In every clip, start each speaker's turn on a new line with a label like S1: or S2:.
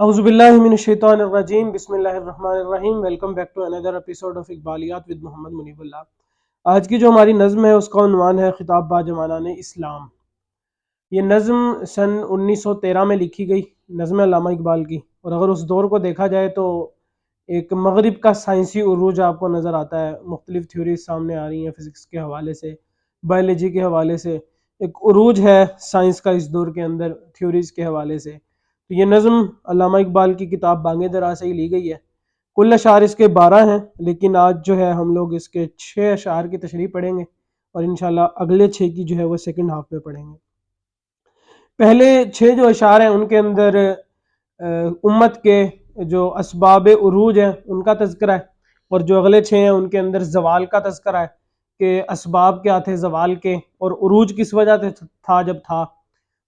S1: اعوذ باللہ من الشیطان الرجیم، بسم اللہ الرحمن الرحیم۔ Welcome back to another episode of اقبالیات ود محمد منیب اللہ۔ آج کی جو ہماری نظم ہے اس کا عنوان ہے خطاب با جوانان اسلام۔ یہ نظم سن 1913 میں لکھی گئی، نظم علامہ اقبال کی، اور اگر اس دور کو دیکھا جائے تو ایک مغرب کا سائنسی عروج آپ کو نظر آتا ہے۔ مختلف تھیوریز سامنے آ رہی ہیں، فزکس کے حوالے سے، بایولوجی کے حوالے سے ایک عروج ہے سائنس کا اس دور کے اندر، تھیوریز کے حوالے سے۔ تو یہ نظم علامہ اقبال کی کتاب بانگ درا سے ہی لی گئی ہے۔ کل اشعار اس کے 12 ہیں، لیکن آج جو ہے ہم لوگ اس کے 6 اشعار کی تشریح پڑھیں گے، اور انشاءاللہ اگلے 6 کی جو ہے وہ سیکنڈ ہاف میں پڑھیں گے۔ پہلے 6 جو اشعار ہیں ان کے اندر امت کے جو اسباب عروج ہیں ان کا تذکرہ ہے، اور جو اگلے 6 ہیں ان کے اندر زوال کا تذکرہ ہے کہ اسباب کیا تھے زوال کے، اور عروج کس وجہ سے تھا جب تھا۔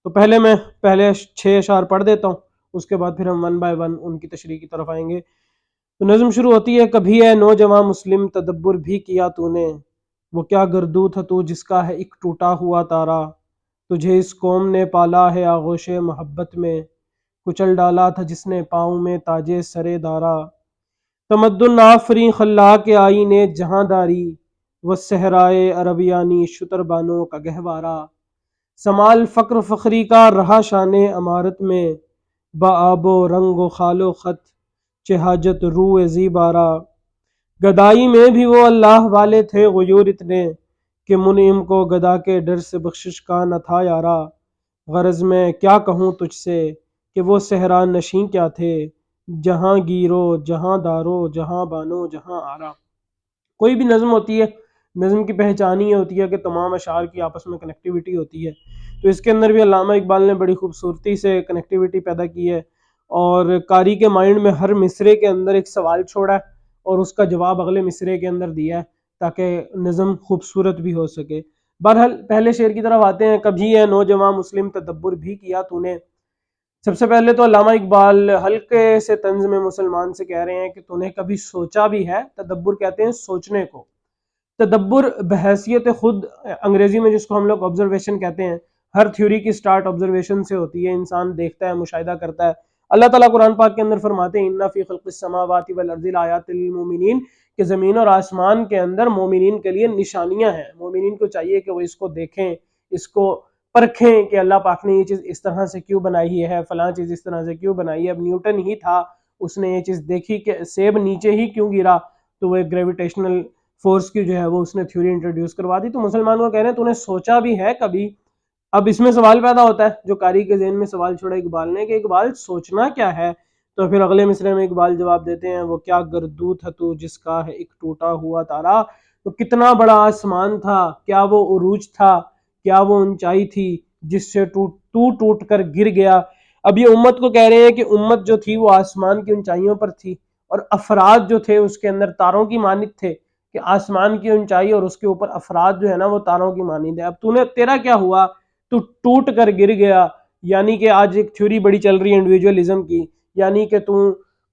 S1: تو میں پہلے 6 اشعار پڑھ دیتا ہوں، اس کے بعد پھر ہم 1 بائی 1 ان کی تشریح کی طرف آئیں گے۔ تو نظم شروع ہوتی ہے: کبھی اے نوجواں مسلم تدبر بھی کیا تو نے، وہ کیا گردو تھا تو جس کا ہے ایک ٹوٹا ہوا تارا، تجھے اس قوم نے پالا ہے آغوش محبت میں، کچل ڈالا تھا جس نے پاؤں میں تاج سر دارا، تمدن آفریں خلاق آئین جہاں داری، وہ صحرائے عربیانی شتر بانوں کا گہوارہ، سمال فقر فخری کا رہا شان امارت میں، بآب و رنگ و خال و خط چہ حاجت روح زیبارہ، گدائی میں بھی وہ اللہ والے تھے غیور اتنے، کہ منعم کو گدا کے ڈر سے بخشش کا نہ تھا یارا، غرض میں کیا کہوں تجھ سے کہ وہ صحرا نشیں کیا تھے، جہاں گیرو جہاں دارو جہاں بانو جہاں آرا۔ کوئی بھی نظم ہوتی ہے، نظم کی پہچان یہ ہوتی ہے کہ تمام اشعار کی آپس میں کنیکٹیوٹی ہوتی ہے۔ تو اس کے اندر بھی علامہ اقبال نے بڑی خوبصورتی سے کنیکٹیوٹی پیدا کی ہے، اور قاری کے مائنڈ میں ہر مصرے کے اندر ایک سوال چھوڑا ہے اور اس کا جواب اگلے مصرے کے اندر دیا ہے تاکہ نظم خوبصورت بھی ہو سکے۔ بہرحال پہلے شعر کی طرف آتے ہیں: کبھی ہے نوجواں مسلم تدبر بھی کیا تو نے۔ سب سے پہلے تو علامہ اقبال ہلکے سے طنز میں مسلمان سے کہہ رہے ہیں کہ تو نے کبھی سوچا بھی ہے۔ تدبر کہتے ہیں سوچنے کو، تدبر بحیثیت خود انگریزی میں جس کو ہم لوگ آبزرویشن کہتے ہیں، ہر تھیوری کی سٹارٹ آبزرویشن سے ہوتی ہے، انسان دیکھتا ہے، مشاہدہ کرتا ہے۔ اللہ تعالیٰ قرآن پاک کے اندر فرماتے ہیں: اِنَّ فِي خَلْقِ السَّمَاوَاتِ وَالْأَرْضِ لَآيَاتٍ لِلْمُؤْمِنِينَ، کہ زمین اور آسمان کے اندر مومنین کے لیے نشانیاں ہیں۔ مومنین کو چاہیے کہ وہ اس کو دیکھیں، اس کو پرکھیں کہ اللہ پاک نے یہ چیز اس طرح سے کیوں بنائی ہے، فلاں چیز اس طرح سے کیوں بنائی ہے۔ اب نیوٹن ہی تھا، اس نے یہ چیز دیکھی کہ سیب نیچے ہی کیوں گرا، تو وہ گریویٹیشنل فورس کی جو ہے وہ اس نے تھیوری انٹروڈیوس کروا دی۔ تو مسلمانوں کو کہہ رہے ہیں تو نے سوچا بھی ہے کبھی۔ اب اس میں سوال پیدا ہوتا ہے، جو قاری کے ذہن میں سوال چھوڑا اقبال نے، کہ اقبال سوچنا کیا ہے؟ تو پھر اگلے مصرے میں اقبال جواب دیتے ہیں: وہ کیا گردو تھا تو جس کا ہے ایک ٹوٹا ہوا تارا، تو کتنا بڑا آسمان تھا، کیا وہ عروج تھا، کیا وہ اونچائی تھی جس سے تو ٹوٹ کر گر گیا۔ اب یہ امت کو کہہ رہے ہیں کہ امت جو تھی وہ آسمان کی اونچائیوں پر تھی، اور افراد جو تھے اس کے اندر تاروں کی مانند تھے، کہ آسمان کی اونچائی اور اس کے اوپر افراد جو ہے نا وہ تاروں کی مانند ہے۔ اب تیرا کیا ہوا؟ تو ٹوٹ کر گر گیا، یعنی کہ آج ایک تھیوری بڑی چل رہی ہے انڈیویجولزم کی، یعنی کہ تو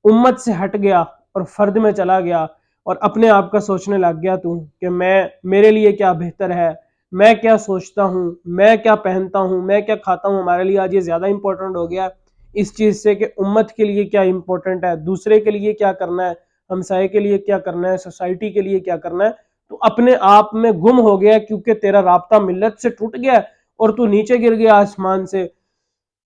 S1: امت سے ہٹ گیا اور فرد میں چلا گیا، اور اپنے آپ کا سوچنے لگ گیا تو کہ میرے لیے کیا بہتر ہے، میں کیا سوچتا ہوں، میں کیا پہنتا ہوں، میں کیا کھاتا ہوں، ہمارے لیے آج یہ زیادہ امپورٹنٹ ہو گیا اس چیز سے کہ امت کے لیے کیا امپورٹنٹ ہے، دوسرے کے لیے کیا کرنا ہے، ہمسائے کے لیے کیا کرنا ہے، سوسائٹی کے لیے کیا کرنا ہے۔ تو اپنے آپ میں گم ہو گیا کیونکہ تیرا رابطہ ملت سے ٹوٹ گیا اور تو نیچے گر گیا آسمان سے۔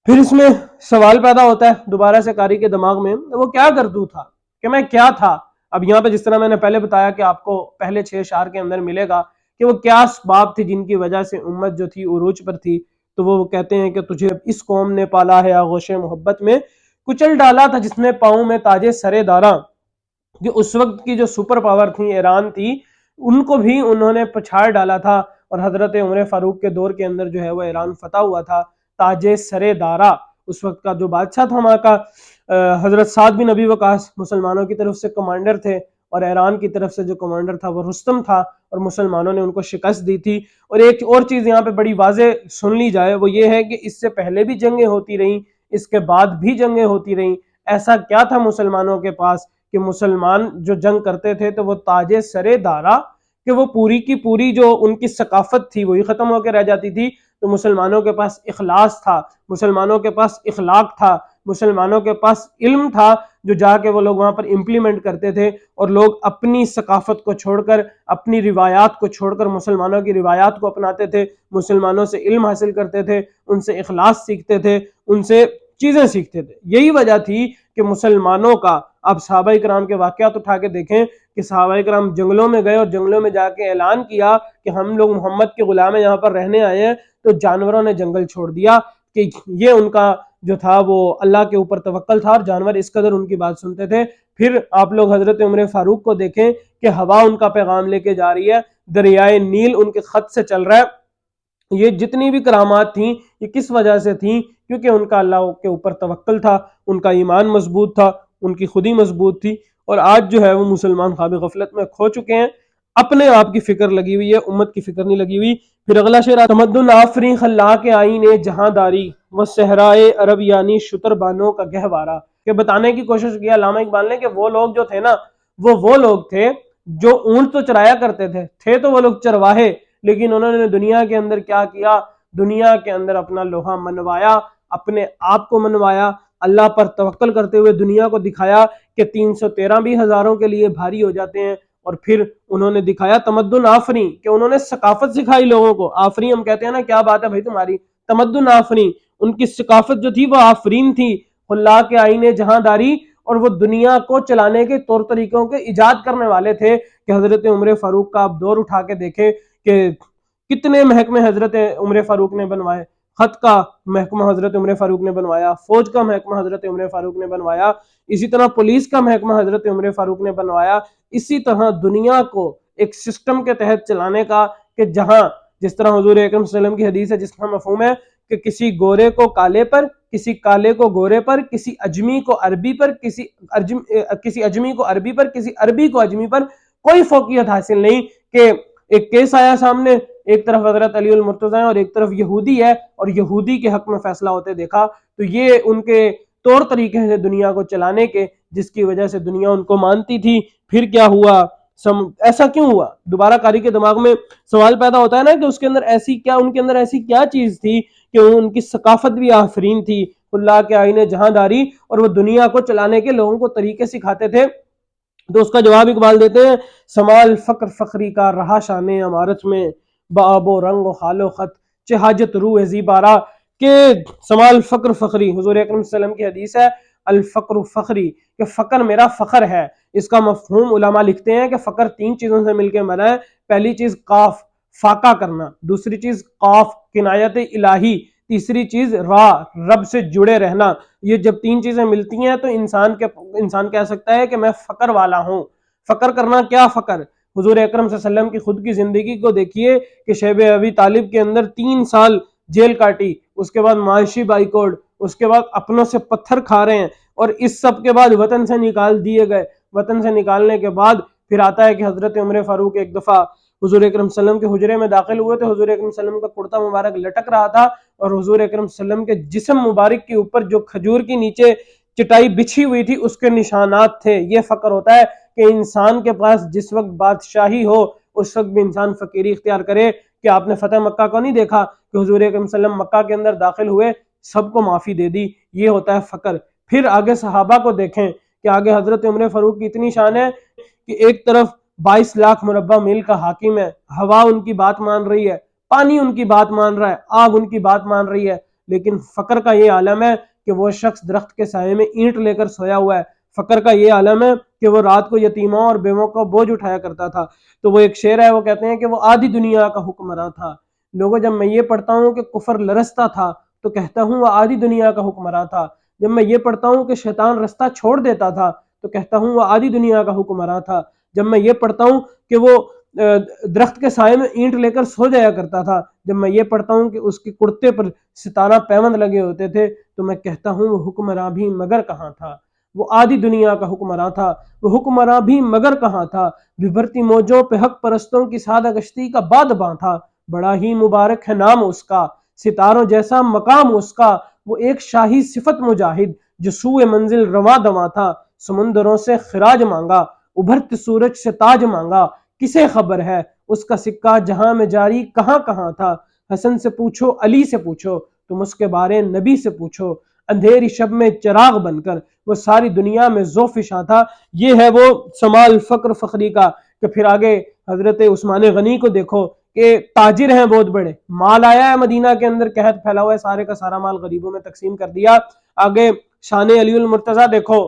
S1: پھر اس میں سوال پیدا ہوتا ہے دوبارہ سے قاری کے دماغ میں: وہ کیا گردو تھا، کہ میں کیا تھا؟ اب یہاں پہ جس طرح میں نے پہلے بتایا کہ آپ کو پہلے 6 اشعار کے اندر ملے گا کہ وہ کیا اسباب تھی جن کی وجہ سے امت جو تھی عروج پر تھی۔ تو وہ کہتے ہیں کہ تجھے اس قوم نے پالا ہے آغوش محبت میں، کچل ڈالا تھا جس نے پاؤں میں تاج سر داراں، کہ اس وقت کی جو سپر پاور تھی ایران تھی، ان کو بھی انہوں نے پچھاڑ ڈالا تھا، اور حضرت عمر فاروق کے دور کے اندر جو ہے وہ ایران فتح ہوا تھا۔ تاج سر دارا، اس وقت کا جو بادشاہ تھا وہاں کا حضرت سعد بن ابی وقاص مسلمانوں کی طرف سے کمانڈر تھے، اور ایران کی طرف سے جو کمانڈر تھا وہ رستم تھا، اور مسلمانوں نے ان کو شکست دی تھی۔ اور ایک اور چیز یہاں پہ بڑی واضح سن لی جائے، وہ یہ ہے کہ اس سے پہلے بھی جنگیں ہوتی رہیں، اس کے بعد بھی جنگیں ہوتی رہیں۔ ایسا کیا تھا مسلمانوں کے پاس کہ مسلمان جو جنگ کرتے تھے تو وہ تاج سر دارا، کہ وہ پوری کی پوری جو ان کی ثقافت تھی وہی ختم ہو کے رہ جاتی تھی۔ تو مسلمانوں کے پاس اخلاص تھا، مسلمانوں کے پاس اخلاق تھا، مسلمانوں کے پاس علم تھا جو جا کے وہ لوگ وہاں پر امپلیمنٹ کرتے تھے، اور لوگ اپنی ثقافت کو چھوڑ کر، اپنی روایات کو چھوڑ کر مسلمانوں کی روایات کو اپناتے تھے، مسلمانوں سے علم حاصل کرتے تھے، ان سے اخلاص سیکھتے تھے، ان سے چیزیں سیکھتے تھے۔ یہی وجہ تھی کہ مسلمانوں کا، آپ صحابہ کرام کے واقعات اٹھا کے دیکھیں کہ صحابہ کرام جنگلوں میں گئے اور جنگلوں میں جا کے اعلان کیا کہ ہم لوگ محمد کے غلام ہیں، یہاں پر رہنے آئے ہیں، تو جانوروں نے جنگل چھوڑ دیا کہ یہ ان کا جو تھا وہ اللہ کے اوپر توکل تھا، اور جانور اس قدر ان کی بات سنتے تھے۔ پھر آپ لوگ حضرت عمر فاروق کو دیکھیں کہ ہوا ان کا پیغام لے کے جا رہی ہے، دریائے نیل ان کے خط سے چل رہا ہے۔ یہ جتنی بھی کرامات تھیں یہ کس وجہ سے تھیں؟ کیونکہ ان کا اللہ کے اوپر توکل تھا، ان کا ایمان مضبوط تھا، ان کی خودی مضبوط تھی۔ اور آج جو ہے وہ مسلمان خواب غفلت میں کھو چکے ہیں، اپنے آپ کی فکر لگی ہوئی ہے، امت کی فکر نہیں لگی ہوئی۔ پھر اگلا شعر، تمدن آفری خلاق آئین جہاں داری، وہ صحرائے عرب یعنی شتر بانوں کا گہوارہ۔ کہ بتانے کی کوشش کیا علامہ اقبال نے کہ وہ لوگ جو تھے نا، وہ لوگ تھے جو اونٹ تو چرایا کرتے تھے تو وہ لوگ چرواہے، لیکن انہوں نے دنیا کے اندر کیا کیا؟ دنیا کے اندر اپنا لوہا منوایا، اپنے آپ کو منوایا، اللہ پر توکل کرتے ہوئے دنیا کو دکھایا کہ 313 بھی ہزاروں کے لیے بھاری ہو جاتے ہیں۔ اور پھر انہوں نے دکھایا تمدن آفریں، کہ انہوں نے ثقافت سکھائی لوگوں کو۔ آفریں ہم کہتے ہیں نا، کیا بات ہے بھائی تمہاری، تمدن آفریں، ان کی ثقافت جو تھی وہ آفرین تھی، خلاق کے آئین جہاں داری، اور وہ دنیا کو چلانے کے طور طریقوں کے ایجاد کرنے والے تھے۔ کہ حضرت عمر فاروق کا آپ دور اٹھا کے دیکھیں کہ کتنے محکمے حضرت عمر فاروق نے بنوائے، خط کا محکمہ حضرت عمر فاروق نے بنوایا، فوج کا محکمہ حضرت عمر فاروق نے بنوایا، اسی طرح پولیس کا محکمہ حضرت عمر فاروق نے بنوایا۔ اسی طرح دنیا کو ایک سسٹم کے تحت چلانے کا، کہ جہاں جس طرح حضور اکرم صلی اللہ علیہ وسلم کی حدیث ہے جس کا مفہوم ہے کہ کسی گورے کو کالے پر، کسی کالے کو گورے پر، کسی اجمی کو عربی پر، کسی اجمی کو عربی پر، کسی عربی کو اجمی پر کوئی فوقیت حاصل نہیں، کہ ایک کیس آیا سامنے، ایک طرف حضرت علی المرتضی ہیں اور ایک طرف یہودی ہے، اور یہودی کے حق میں فیصلہ ہوتے دیکھا، تو یہ ان کے طور طریقے ہیں دنیا کو چلانے کے، جس کی وجہ سے دنیا ان کو مانتی تھی۔ پھر کیا ہوا؟ ایسا کیوں ہوا؟ دوبارہ قاری کے دماغ میں سوال پیدا ہوتا ہے نا کہ اس کے اندر ایسی کیا، ان کے اندر ایسی کیا چیز تھی کہ ان کی ثقافت بھی آفرین تھی، اللہ کے آئین جہاں داری، اور وہ دنیا کو چلانے کے لوگوں کو طریقے سکھاتے تھے۔ تو اس کا جواب اقبال دیتے ہیں، سمال فقر فخری کا رہا شان امارت میں، بآب و رنگ و خال و خط چہ حاجت روح زیبارہ۔ کہ سمال فقر فخری، حضور اکرم صلی اللہ علیہ وسلم کی حدیث ہے الفقر فخری، کہ فقر میرا فخر ہے۔ اس کا مفہوم علماء لکھتے ہیں کہ فقر 3 چیزوں سے مل کے بنا ہے۔ پہلی چیز قاف، فاقہ کرنا، دوسری چیز قاف کنایت الہی، تیسری چیز را، رب سے جڑے رہنا۔ یہ جب 3 چیزیں ملتی ہیں تو انسان کہہ سکتا ہے کہ میں فقر والا ہوں۔ فقر کرنا، کیا فقر؟ حضور اکرم صلی اللہ علیہ وسلم کی خود کی زندگی کو دیکھیے کہ شیب ابی طالب کے اندر 3 سال جیل کاٹی، اس کے بعد معاشی بائیکاٹ، اس کے بعد اپنوں سے پتھر کھا رہے ہیں، اور اس سب کے بعد وطن سے نکال دیے گئے۔ وطن سے نکالنے کے بعد پھر آتا ہے کہ حضرت عمر فاروق ایک دفعہ حضور اکرم صلی اللہ علیہ وسلم کے حجرے میں داخل ہوئے تو حضور اکرم صلی اللہ علیہ وسلم کا کرتا مبارک لٹک رہا تھا، اور حضور اکرم صلی اللہ علیہ وسلم کے جسم مبارک کے اوپر جو کھجور کی نیچے چٹائی بچھی ہوئی تھی اس کے نشانات تھے۔ یہ فقر ہوتا ہے کہ انسان کے پاس جس وقت بادشاہی ہو اس وقت بھی انسان فقیری اختیار کرے۔ کہ آپ نے فتح مکہ کو نہیں دیکھا کہ حضور اکرم صلی اللہ علیہ وسلم مکہ کے اندر داخل ہوئے، سب کو معافی دے دی، یہ ہوتا ہے فقر۔ پھر آگے صحابہ کو دیکھیں کہ آگے حضرت عمر فاروق کی اتنی شان ہے کہ ایک طرف 22 لاکھ مربع میل کا حاکم ہے، ہوا ان کی بات مان رہی ہے، پانی ان کی بات مان رہا ہے، آگ ان کی بات مان رہی ہے، لیکن فقر کا یہ عالم ہے کہ وہ شخص درخت کے سائے میں اینٹ لے کر سویا ہوا ہے۔ فقر کا یہ عالم ہے کہ وہ رات کو یتیموں اور بیووں کا بوجھ اٹھایا کرتا تھا۔ تو وہ ایک شعر ہے، وہ کہتے ہیں کہ وہ آدھی دنیا کا حکمراں تھا۔ لوگوں جب میں یہ پڑھتا ہوں کہ کفر لرزتا تھا تو کہتا ہوں وہ آدھی دنیا کا حکمراں تھا۔ جب میں یہ پڑھتا ہوں کہ شیطان رستہ چھوڑ دیتا تھا تو کہتا ہوں وہ آدھی دنیا کا حکمراں تھا۔ جب میں یہ پڑھتا ہوں کہ وہ درخت کے سائے میں اینٹ لے کر سو جایا کرتا تھا، جب میں یہ پڑھتا ہوں کہ اس کے کرتے پر 17 پیوند لگے ہوتے تھے، تو میں کہتا ہوں وہ حکمراں بھی مگر کہاں تھا۔ وہ آدھی دنیا کا حکمراں تھا، وہ حکمراں بھی مگر کہاں تھا۔ بھرتی موجوں پہ حق پرستوں کی سادہ گشتی کا بادباں تھا، بڑا ہی مبارک ہے نام اس کا، ستاروں جیسا مقام اس کا۔ وہ ایک شاہی صفت مجاہد جو سوئے منزل رواں دواں تھا، سمندروں سے خراج مانگا، ابھرتے سورج سے تاج مانگا۔ کسے خبر ہے اس کا سکہ جہاں میں جاری کہاں کہاں تھا۔ حسن سے پوچھو، علی سے پوچھو، تم اس کے بارے نبی سے پوچھو۔ اندھیری شب میں چراغ بن کر وہ ساری دنیا میں ذو فشاں تھا۔ یہ ہے وہ سمال فقر فخری کا کہ پھر آگے حضرت عثمان غنی کو دیکھو کہ تاجر ہیں بہت بڑے، مال آیا ہے مدینہ کے اندر، قحط پھیلا ہوا ہے، سارے کا سارا مال غریبوں میں تقسیم کر دیا۔ آگے شان علی المرتضیٰ دیکھو،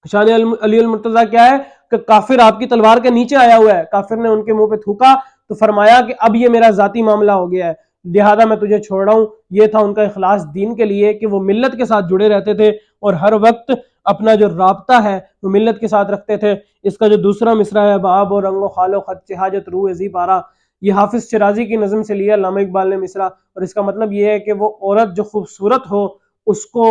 S1: شان علی المرتضیٰ کیا ہے کہ کافر آپ کی تلوار کے نیچے آیا ہوا ہے، کافر نے ان کے منہ پہ تھوکا تو فرمایا کہ اب یہ میرا ذاتی معاملہ ہو گیا ہے، لہذا میں تجھے چھوڑ رہا ہوں۔ یہ تھا ان کا اخلاص دین کے لیے کہ وہ ملت کے ساتھ جڑے رہتے تھے اور ہر وقت اپنا جو رابطہ ہے وہ ملت کے ساتھ رکھتے تھے۔ اس کا جو دوسرا مصرع ہے، باب و رنگ و خال و خط حاجت روح زی پارا، یہ حافظ شرازی کی نظم سے لیا علامہ اقبال نے مصرع، اور اس کا مطلب یہ ہے کہ وہ عورت جو خوبصورت ہو اس کو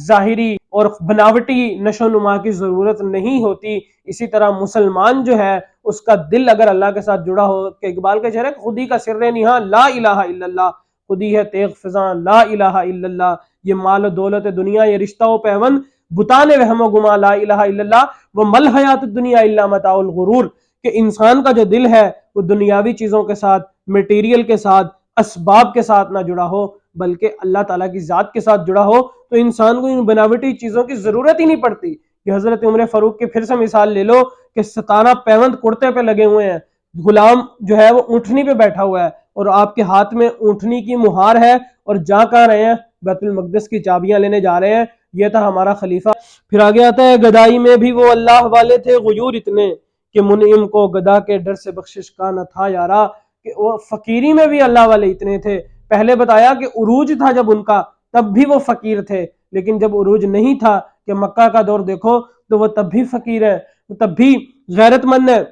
S1: ظاہری اور بناوٹی نشو و نما کی ضرورت نہیں ہوتی، اسی طرح مسلمان جو ہے اس کا دل اگر اللہ کے ساتھ جڑا ہو، کہ اقبال کا شعر ہے خودی کا سر نہاں لا الہ الا اللہ، خودی ہے تیغ فضاں لا الہ الا اللہ، یہ مال و دولت دنیا، یہ رشتہ و پیوند بتانے وہم و گما لا الہ الا اللہ، وہ مل حیات الدنیا الا متاع الغرور، کہ انسان کا جو دل ہے وہ دنیاوی چیزوں کے ساتھ، میٹیریل کے ساتھ، اسباب کے ساتھ نہ جڑا ہو بلکہ اللہ تعالیٰ کی ذات کے ساتھ جڑا ہو، تو انسان کو ان بناوٹی چیزوں کی ضرورت ہی نہیں پڑتی۔ کہ حضرت عمر فاروق کی پھر سے مثال لے لو کہ 17 پیوند کرتے پہ لگے ہوئے ہیں، غلام جو ہے وہ اونٹنی پہ بیٹھا ہوا ہے اور آپ کے ہاتھ میں اونٹنی کی مہار ہے اور جا کہاں رہے ہیں؟ بیت المقدس کی چابیاں لینے جا رہے ہیں۔ یہ تھا ہمارا خلیفہ۔ پھر آگے آتا ہے گدائی میں بھی وہ اللہ والے تھے غیور اتنے کہ منعم کو گدا کے ڈر سے بخشش کا نہ تھا یارا، کہ وہ فقیری میں بھی اللہ والے اتنے تھے۔ پہلے بتایا کہ عروج تھا جب ان کا تب بھی وہ فقیر تھے، لیکن جب عروج نہیں تھا کہ مکہ کا دور دیکھو تو وہ تب بھی فقیر ہے، وہ تب بھی غیرت مند ہے۔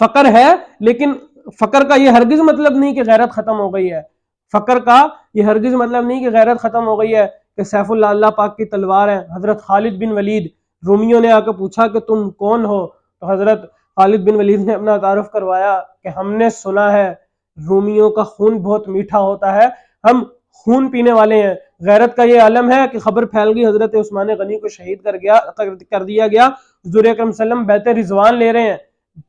S1: فقر ہے لیکن فقر کا یہ ہرگز مطلب نہیں کہ غیرت ختم ہو گئی ہے، فقر کا یہ ہرگز مطلب نہیں کہ غیرت ختم ہو گئی ہے، کہ سیف اللہ اللہ پاک کی تلوار ہے۔ حضرت خالد بن ولید، رومیوں نے آ کے پوچھا کہ تم کون ہو، تو حضرت خالد بن ولید نے اپنا تعارف کروایا کہ ہم نے سنا ہے رومیوں کا خون بہت میٹھا ہوتا ہے، ہم خون پینے والے ہیں۔ غیرت کا یہ عالم ہے کہ خبر پھیل گئی حضرت عثمان غنی کو شہید کر دیا گیا، حضور اکرم صلی اللہ علیہ وسلم بیعت رضوان لے رہے ہیں،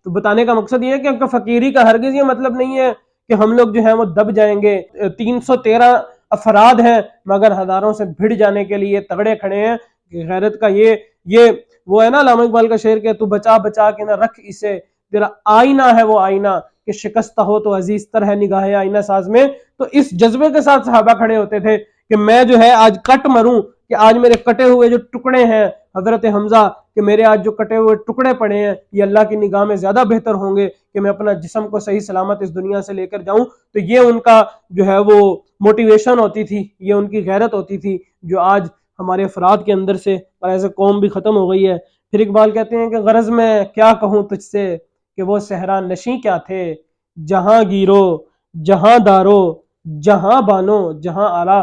S1: تو بتانے کا مقصد یہ ہے کہ ان کا فقیری کا ہرگز یہ مطلب نہیں ہے کہ ہم لوگ جو ہیں وہ دب جائیں گے۔ 313 افراد ہیں مگر ہزاروں سے بھڑ جانے کے لیے تگڑے کھڑے ہیں۔ غیرت کا یہ وہ ہے نا علامہ اقبال کا شعر کہ تو بچا بچا کے نہ رکھ اسے، تیرا آئینہ ہے وہ آئینہ کہ شکستہ ہو تو عزیز تر ہے نگاہ آئینہ ساز میں۔ تو اس جذبے کے ساتھ صحابہ کھڑے ہوتے تھے کہ میں جو ہے آج کٹ مروں، کہ آج میرے کٹے ہوئے جو ٹکڑے ہیں حضرت حمزہ، کہ میرے آج جو کٹے ہوئے ٹکڑے پڑے ہیں یہ اللہ کی نگاہ میں زیادہ بہتر ہوں گے کہ میں اپنا جسم کو صحیح سلامت اس دنیا سے لے کر جاؤں۔ تو یہ ان کا جو ہے وہ موٹیویشن ہوتی تھی، یہ ان کی غیرت ہوتی تھی جو آج ہمارے افراد کے اندر سے اور ایسے قوم بھی ختم ہو گئی ہے۔ پھر اقبال کہتے ہیں کہ غرض میں کیا کہوں تجھ سے کہ وہ صحرا نشیں کیا تھے، جہاں گیرو جہاں دارو جہاں بانو جہاں آرا۔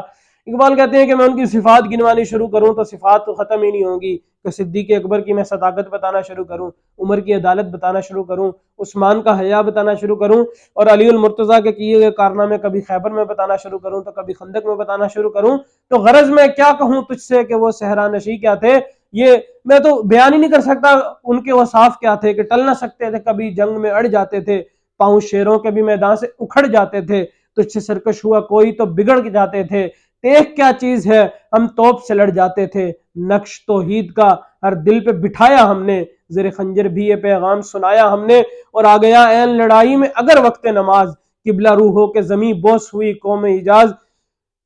S1: اقبال کہتے ہیں کہ میں ان کی صفات گنوانی شروع کروں تو صفات تو ختم ہی نہیں ہوں گی، کہ صدیق اکبر کی میں صداقت بتانا شروع کروں، عمر کی عدالت بتانا شروع کروں، عثمان کا حیا بتانا شروع کروں، اور علی المرتضیٰ کے کیے ہوئے کارنامے کبھی خیبر میں بتانا شروع کروں تو کبھی خندق میں بتانا شروع کروں۔ تو غرض میں کیا کہوں تجھ سے کہ وہ صحرا نشیں کیا تھے، یہ میں تو بیان ہی نہیں کر سکتا ان کے اوصاف کیا تھے، کہ ٹل نہ سکتے تھے، کبھی جنگ میں اڑ جاتے تھے، پاؤں شیروں کے بھی میدان سے اکھڑ جاتے تھے، تجھ سے سرکش ہوا کوئی تو بگڑ جاتے تھے، دیکھ کیا چیز ہے ہم توپ سے لڑ جاتے تھے، نقش توحید کا ہر دل پہ بٹھایا ہم نے، زیر خنجر بھی یہ پیغام سنایا ہم نے، اور آ گیا این لڑائی میں اگر وقت نماز، قبلہ روحوں کے زمین بوس ہوئی قوم حجاز،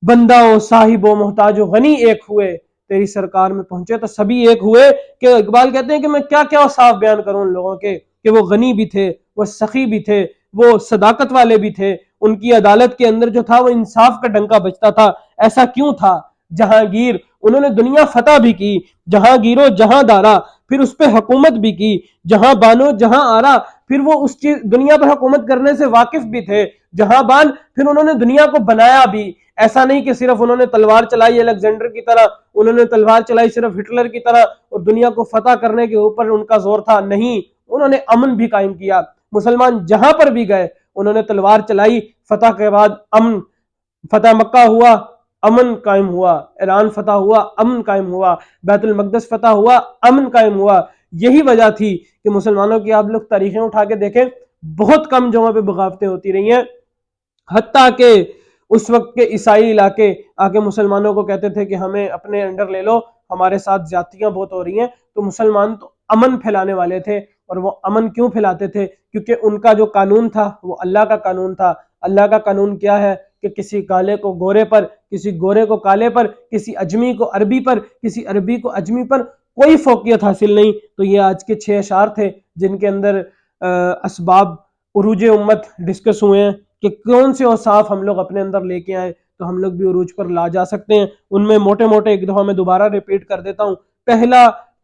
S1: بندہ و صاحب و محتاج و غنی ایک ہوئے، تیری سرکار میں پہنچے تو سبھی ایک ہوئے۔ کہ اقبال کہتے ہیں کہ میں کیا کیا اوصاف بیان کروں ان لوگوں کے، کہ وہ غنی بھی تھے، وہ سخی بھی تھے، وہ صداقت والے بھی تھے، ان کی عدالت کے اندر جو تھا وہ انصاف کا ڈنکا بجتا تھا۔ ایسا کیوں تھا؟ جہانگیر، انہوں نے دنیا فتح بھی کی، جہاں گیرو جہاں دارا، پھر اس پہ حکومت بھی کی، جہاں بانو جہاں آرا، پھر وہ اس چیز دنیا پر حکومت کرنے سے واقف بھی تھے، جہاں بان، پھر انہوں نے دنیا کو بنایا بھی۔ ایسا نہیں کہ صرف انہوں نے تلوار چلائی الیگزینڈر کی طرح، انہوں نے تلوار چلائی صرف ہٹلر کی طرح اور دنیا کو فتح کرنے کے اوپر ان کا زور تھا، نہیں، انہوں نے امن بھی قائم کیا۔ مسلمان جہاں پر بھی گئے انہوں نے تلوار چلائی، فتح کے بعد امن، فتح مکہ ہوا امن قائم ہوا، ایران فتح ہوا امن قائم ہوا، بیت المقدس فتح ہوا امن قائم ہوا۔ یہی وجہ تھی کہ مسلمانوں کی آپ لوگ تاریخیں اٹھا کے دیکھیں، بہت کم جگہوں پہ بغاوتیں ہوتی رہی ہیں، حتیٰ کہ اس وقت کے عیسائی علاقے آ کے مسلمانوں کو کہتے تھے کہ ہمیں اپنے انڈر لے لو، ہمارے ساتھ زیادتیاں بہت ہو رہی ہیں، تو مسلمان تو امن پھیلانے والے تھے، اور وہ امن کیوں پھیلاتے تھے؟ کیونکہ ان کا جو قانون تھا وہ اللہ کا قانون تھا۔ اللہ کا قانون کیا ہے کہ کسی کالے کو گورے پر، کسی گورے کو کالے پر، کسی اجمی کو عربی پر، کسی عربی کو اجمی پر کوئی فوقیت حاصل نہیں۔ تو یہ آج کے 6 اشعار تھے جن کے اندر اسباب عروج امت ڈسکس ہوئے ہیں کہ کون سے اوصاف ہم لوگ اپنے اندر لے کے آئیں تو ہم لوگ بھی عروج پر لا جا سکتے ہیں۔ ان میں موٹے موٹے ایک دفعہ میں دوبارہ ریپیٹ کر دیتا ہوں۔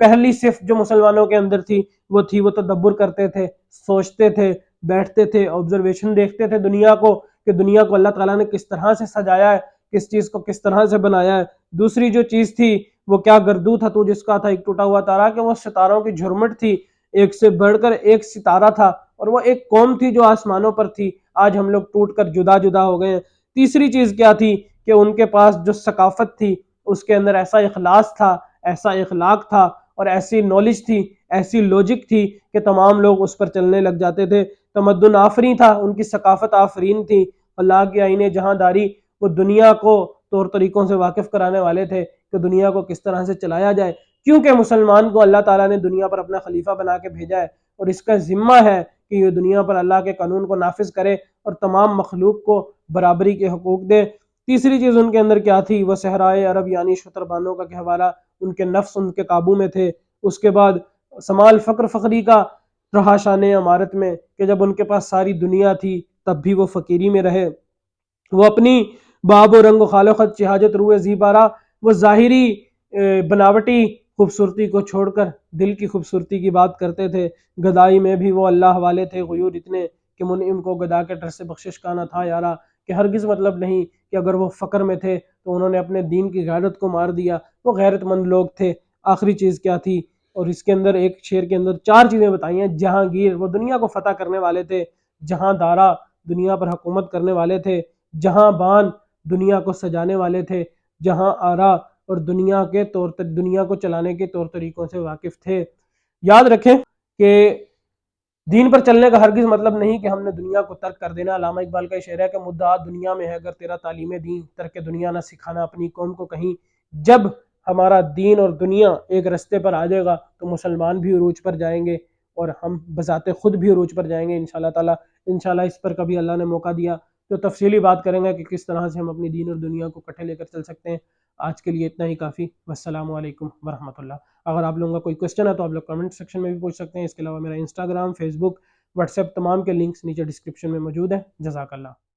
S1: پہلی صفت جو مسلمانوں کے اندر تھی وہ تدبر کرتے تھے، سوچتے تھے، بیٹھتے تھے، آبزرویشن دیکھتے تھے دنیا کو کہ دنیا کو اللہ تعالیٰ نے کس طرح سے سجایا ہے، کس چیز کو کس طرح سے بنایا ہے۔ دوسری جو چیز تھی وہ کیا گردو تھا تو جس کا تھا ایک ٹوٹا ہوا تارا، کہ وہ ستاروں کی جھرمٹ تھی، ایک سے بڑھ کر ایک ستارہ تھا، اور وہ ایک قوم تھی جو آسمانوں پر تھی۔ آج ہم لوگ ٹوٹ کر جدا جدا ہو گئے ہیں۔ تیسری چیز کیا تھی کہ ان کے پاس جو ثقافت تھی اس کے اندر ایسا اخلاص تھا، ایسا اخلاق تھا، اور ایسی نالج تھی، ایسی لوجک تھی کہ تمام لوگ اس پر چلنے لگ جاتے تھے۔ تمدن آفرین تھا، ان کی ثقافت آفرین تھی۔ اللہ کے آئین جہاں داری، وہ دنیا کو طور طریقوں سے واقف کرانے والے تھے کہ دنیا کو کس طرح سے چلایا جائے، کیونکہ مسلمان کو اللہ تعالیٰ نے دنیا پر اپنا خلیفہ بنا کے بھیجا ہے، اور اس کا ذمہ ہے کہ یہ دنیا پر اللہ کے قانون کو نافذ کرے اور تمام مخلوق کو برابری کے حقوق دے۔ تیسری چیز ان کے اندر کیا تھی؟ وہ صحرائے عرب یعنی شتربانوں کا کہوارہ، ان کے نفس ان کے قابو میں تھے۔ اس کے بعد سمال فقر فقری کا رہا شان عمارت میں، کہ جب ان کے پاس ساری دنیا تھی تب بھی وہ فقیری میں رہے۔ وہ اپنی باب و رنگ و خال و خط چہاجت روئے زیبارہ، وہ ظاہری بناوٹی خوبصورتی کو چھوڑ کر دل کی خوبصورتی کی بات کرتے تھے۔ گدائی میں بھی وہ اللہ والے تھے، غیور اتنے کہ منعم کو گدا کے ڈر سے بخشش کا نہ تھا یارا، کہ ہرگز مطلب نہیں کہ اگر وہ فقر میں تھے تو انہوں نے اپنے دین کی غیرت کو مار دیا، وہ غیرت مند لوگ تھے۔ آخری چیز کیا تھی؟ اور اس کے اندر ایک شعر کے اندر 4 چیزیں بتائی ہیں۔ جہانگیر، وہ دنیا کو فتح کرنے والے تھے۔ جہاں دارا، دنیا پر حکومت کرنے والے تھے۔ جہاں بان، دنیا کو سجانے والے تھے۔ جہاں آرا، اور دنیا کو چلانے کے طور طریقوں سے واقف تھے۔ یاد رکھیں کہ دین پر چلنے کا ہرگز مطلب نہیں کہ ہم نے دنیا کو ترک کر دینا۔ علامہ اقبال کا شعر ہے کہ مدعا دنیا میں ہے اگر تیرا تعلیم دین، ترک دنیا نہ سکھانا اپنی قوم کو کہیں۔ جب ہمارا دین اور دنیا ایک رستے پر آ جائے گا تو مسلمان بھی عروج پر جائیں گے، اور ہم بذات خود بھی عروج پر جائیں گے انشاءاللہ تعالی۔ انشاءاللہ اس پر کبھی اللہ نے موقع دیا تو تفصیلی بات کریں گے کہ کس طرح سے ہم اپنی دین اور دنیا کو کٹھے لے کر چل سکتے ہیں۔ آج کے لیے اتنا ہی کافی۔ والسلام علیکم ورحمۃ اللہ۔ اگر آپ لوگوں کا کوئی کوسچن ہے تو آپ لوگ کمنٹ سیکشن میں بھی پوچھ سکتے ہیں۔ اس کے علاوہ میرا انسٹاگرام، فیس بک، واٹس ایپ تمام کے لنکس نیچے ڈسکرپشن میں موجود ہیں۔ جزاک اللہ۔